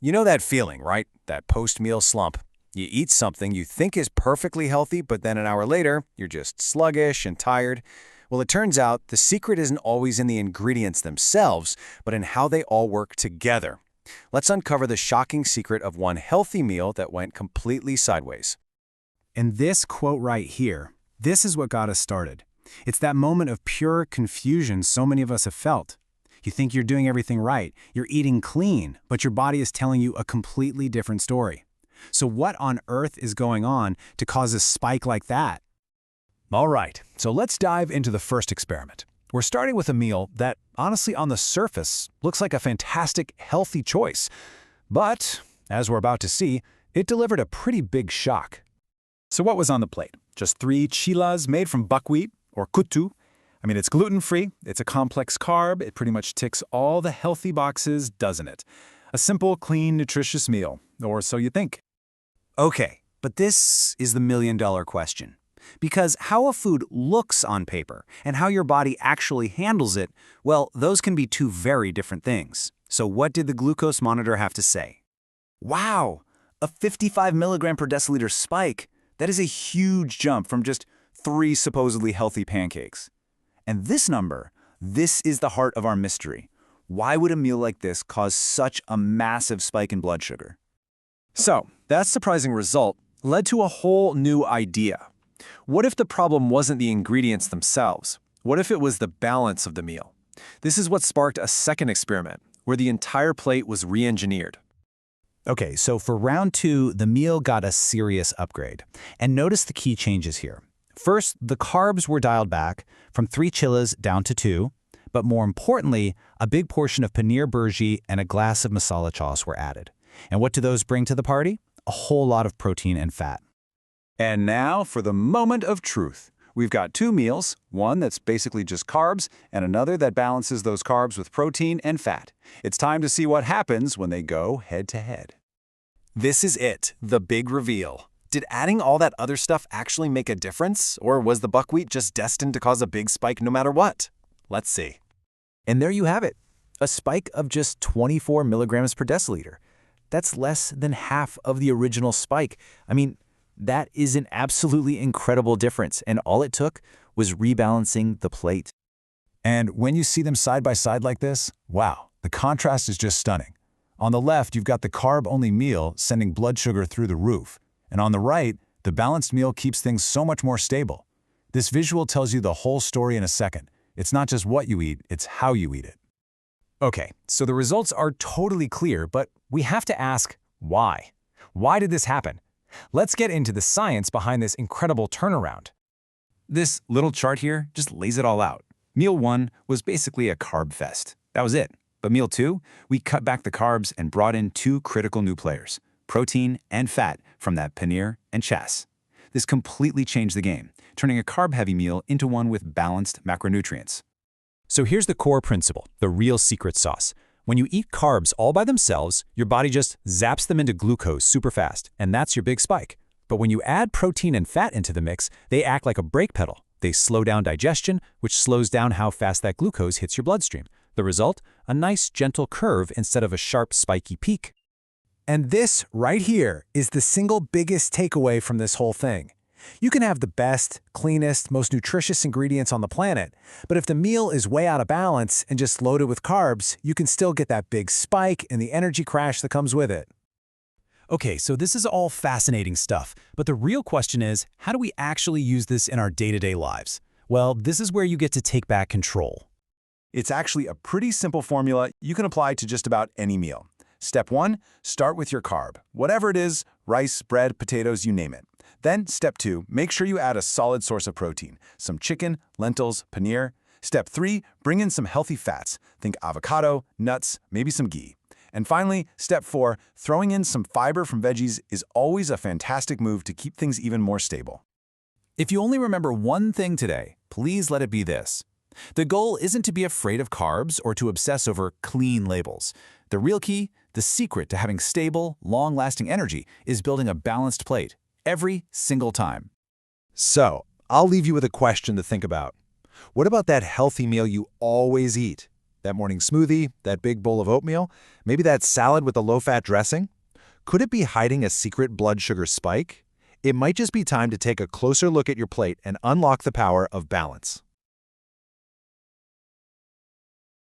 You know that feeling, right? That post-meal slump. You eat something you think is perfectly healthy, but then an hour later, you're just sluggish and tired. Well, it turns out the secret isn't always in the ingredients themselves, but in how they all work together. Let's uncover the shocking secret of one healthy meal that went completely sideways. And this quote right here, this is what got us started. It's that moment of pure confusion so many of us have felt. You think you're doing everything right, you're eating clean, but your body is telling you a completely different story. So what on earth is going on to cause a spike like that? All right, so let's dive into the first experiment. We're starting with a meal that, honestly, on the surface, looks like a fantastic, healthy choice. But, as we're about to see, it delivered a pretty big shock. So what was on the plate? Just 3 chilas made from buckwheat, or kutu. I mean, it's gluten-free, it's a complex carb, it pretty much ticks all the healthy boxes, doesn't it? A simple, clean, nutritious meal, or so you think. Okay, but this is the million-dollar question. Because how a food looks on paper and how your body actually handles it, well, those can be two very different things. So what did the glucose monitor have to say? Wow, a 55 milligram per deciliter spike. That is a huge jump from just 3 supposedly healthy pancakes. And this number, this is the heart of our mystery. Why would a meal like this cause such a massive spike in blood sugar? So, that surprising result led to a whole new idea. What if the problem wasn't the ingredients themselves? What if it was the balance of the meal? This is what sparked a second experiment, where the entire plate was re-engineered. Okay, so for round 2, the meal got a serious upgrade. And notice the key changes here. First, the carbs were dialed back from 3 chilas down to 2, but more importantly, a big portion of paneer burji and a glass of masala chaos were added. And what do those bring to the party? A whole lot of protein and fat. And now for the moment of truth. We've got 2 meals, one that's basically just carbs, and another that balances those carbs with protein and fat. It's time to see what happens when they go head-to-head. This is it, the big reveal. Did adding all that other stuff actually make a difference, or was the buckwheat just destined to cause a big spike no matter what? Let's see. And there you have it, a spike of just 24 milligrams per deciliter. That's less than half of the original spike. I mean, that is an absolutely incredible difference, and all it took was rebalancing the plate. And when you see them side by side like this, wow, the contrast is just stunning. On the left, you've got the carb-only meal sending blood sugar through the roof. And on the right, the balanced meal keeps things so much more stable. This visual tells you the whole story in a second. It's not just what you eat, it's how you eat it. Okay, so the results are totally clear, but we have to ask why. Why did this happen? Let's get into the science behind this incredible turnaround. This little chart here just lays it all out. Meal 1 was basically a carb fest. That was it. But meal 2, we cut back the carbs and brought in 2 critical new players, protein and fat from that paneer and chas. This completely changed the game, turning a carb-heavy meal into one with balanced macronutrients. So here's the core principle, the real secret sauce. When you eat carbs all by themselves, your body just zaps them into glucose super fast, and that's your big spike. But when you add protein and fat into the mix, they act like a brake pedal. They slow down digestion, which slows down how fast that glucose hits your bloodstream. The result? A nice gentle curve instead of a sharp spiky peak. And this right here is the single biggest takeaway from this whole thing. You can have the best, cleanest, most nutritious ingredients on the planet, but if the meal is way out of balance and just loaded with carbs, you can still get that big spike and the energy crash that comes with it. Okay, so this is all fascinating stuff, but the real question is, how do we actually use this in our day-to-day lives? Well, this is where you get to take back control. It's actually a pretty simple formula you can apply to just about any meal. Step 1, start with your carb. Whatever it is, rice, bread, potatoes, you name it. Then, step 2, make sure you add a solid source of protein, some chicken, lentils, paneer. Step 3, bring in some healthy fats. Think avocado, nuts, maybe some ghee. And finally, step 4, throwing in some fiber from veggies is always a fantastic move to keep things even more stable. If you only remember one thing today, please let it be this. The goal isn't to be afraid of carbs or to obsess over clean labels. The real key, the secret to having stable, long-lasting energy, is building a balanced plate every single time. So, I'll leave you with a question to think about. What about that healthy meal you always eat? That morning smoothie, that big bowl of oatmeal, maybe that salad with the low-fat dressing? Could it be hiding a secret blood sugar spike? It might just be time to take a closer look at your plate and unlock the power of balance.